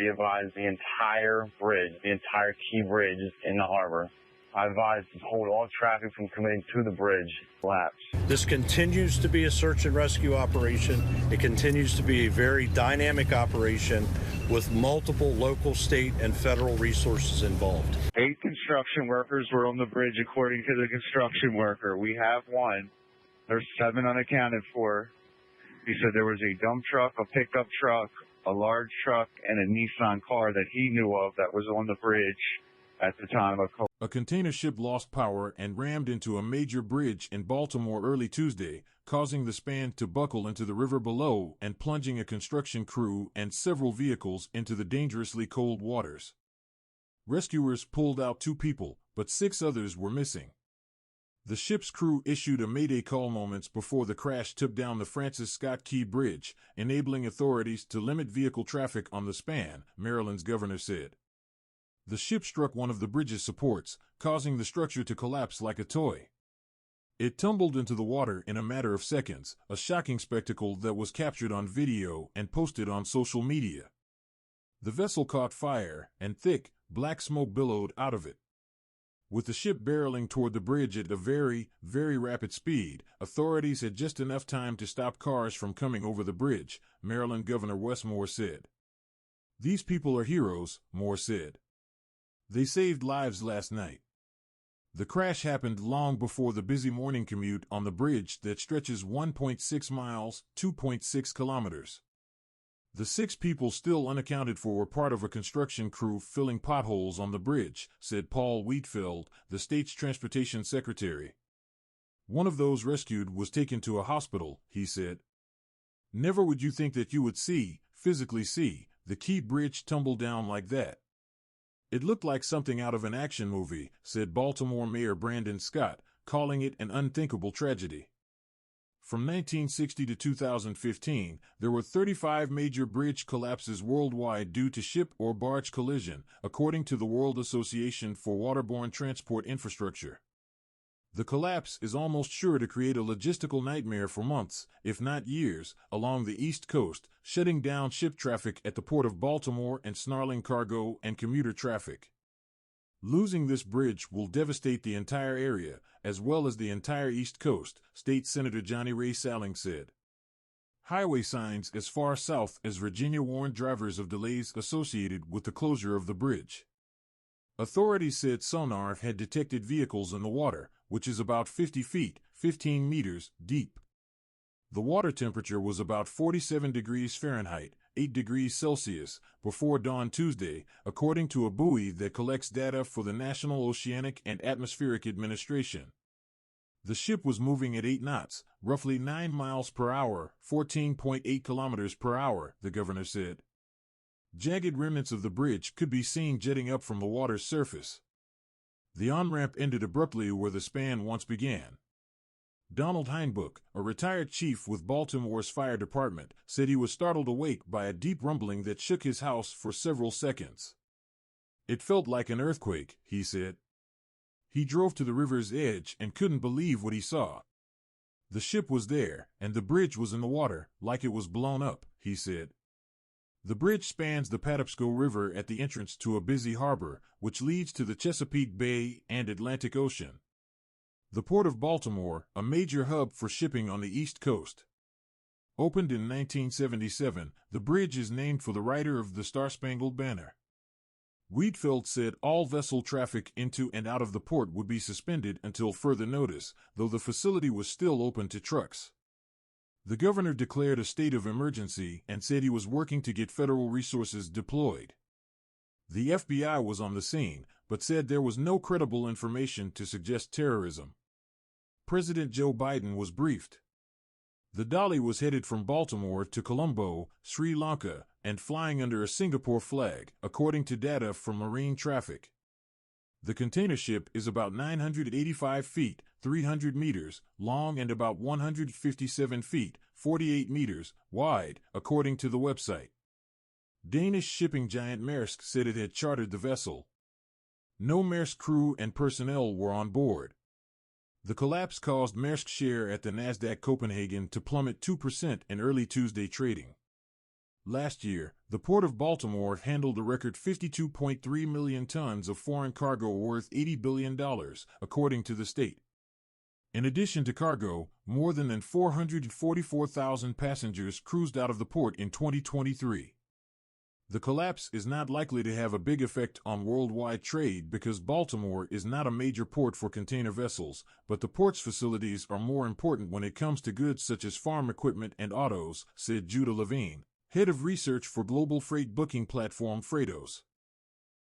be advised the entire bridge, the entire Key Bridge in the harbor. I advise to hold all traffic from coming to the bridge collapse. This continues to be a search and rescue operation. It continues to be a very dynamic operation with multiple local, state, and federal resources involved. 8 construction workers were on the bridge according to the construction worker. We have 1. There's 7 unaccounted for. He said there was a dump truck, a pickup truck, a large truck, and a Nissan car that he knew of that was on the bridge at the time of COVID. A container ship lost power and rammed into a major bridge in Baltimore early Tuesday, causing the span to buckle into the river below and plunging a construction crew and several vehicles into the dangerously cold waters. Rescuers pulled out 2 people, but 6 others were missing. The ship's crew issued a mayday call moments before the crash took down the Francis Scott Key Bridge, enabling authorities to limit vehicle traffic on the span, Maryland's governor said. The ship struck one of the bridge's supports, causing the structure to collapse like a toy. It tumbled into the water in a matter of seconds, a shocking spectacle that was captured on video and posted on social media. The vessel caught fire, and thick, black smoke billowed out of it. With the ship barreling toward the bridge at a very, very rapid speed, authorities had just enough time to stop cars from coming over the bridge, Maryland Governor Wes Moore said. "These people are heroes," Moore said. "They saved lives last night." The crash happened long before the busy morning commute on the bridge that stretches 1.6 miles, 2.6 kilometers. The 6 people still unaccounted for were part of a construction crew filling potholes on the bridge, said Paul Wheatfield, the state's transportation secretary. "One of those rescued was taken to a hospital," he said. "Never would you think that you would physically see, the Key Bridge tumble down like that. It looked like something out of an action movie," said Baltimore Mayor Brandon Scott, calling it an unthinkable tragedy. From 1960 to 2015, there were 35 major bridge collapses worldwide due to ship or barge collision, according to the World Association for Waterborne Transport Infrastructure. The collapse is almost sure to create a logistical nightmare for months, if not years, along the East Coast, shutting down ship traffic at the Port of Baltimore and snarling cargo and commuter traffic. Losing this bridge will devastate the entire area, as well as the entire East Coast, State Senator Johnny Ray Salling said. Highway signs as far south as Virginia warned drivers of delays associated with the closure of the bridge. Authorities said sonar had detected vehicles in the water, which is about 50 feet, 15 meters, deep. The water temperature was about 47 degrees Fahrenheit, 8 degrees Celsius, before dawn Tuesday, according to a buoy that collects data for the National Oceanic and Atmospheric Administration. The ship was moving at 8 knots, roughly 9 miles per hour, 14.8 kilometers per hour, the governor said. Jagged remnants of the bridge could be seen jetting up from the water's surface. The on-ramp ended abruptly where the span once began. Donald Heinbuch, a retired chief with Baltimore's fire department, said he was startled awake by a deep rumbling that shook his house for several seconds. "It felt like an earthquake," he said. He drove to the river's edge and couldn't believe what he saw. "The ship was there, and the bridge was in the water, like it was blown up," he said. The bridge spans the Patapsco River at the entrance to a busy harbor, which leads to the Chesapeake Bay and Atlantic Ocean. The Port of Baltimore, a major hub for shipping on the East Coast. Opened in 1977, the bridge is named for the writer of the Star-Spangled Banner. Wheatfield said all vessel traffic into and out of the port would be suspended until further notice, though the facility was still open to trucks. The governor declared a state of emergency and said he was working to get federal resources deployed. The FBI was on the scene, but said there was no credible information to suggest terrorism. President Joe Biden was briefed. The Dolly was headed from Baltimore to Colombo, Sri Lanka, and flying under a Singapore flag, according to data from marine traffic. The container ship is about 985 feet, 300 meters, long and about 157 feet, 48 meters, wide, according to the website. Danish shipping giant Maersk said it had chartered the vessel. No Maersk crew and personnel were on board. The collapse caused Maersk's share at the Nasdaq Copenhagen to plummet 2% in early Tuesday trading. Last year, the Port of Baltimore handled a record 52.3 million tons of foreign cargo worth $80 billion, according to the state. In addition to cargo, more than 444,000 passengers cruised out of the port in 2023. The collapse is not likely to have a big effect on worldwide trade because Baltimore is not a major port for container vessels, but the port's facilities are more important when it comes to goods such as farm equipment and autos, said Judah Levine, head of research for global freight booking platform Freightos.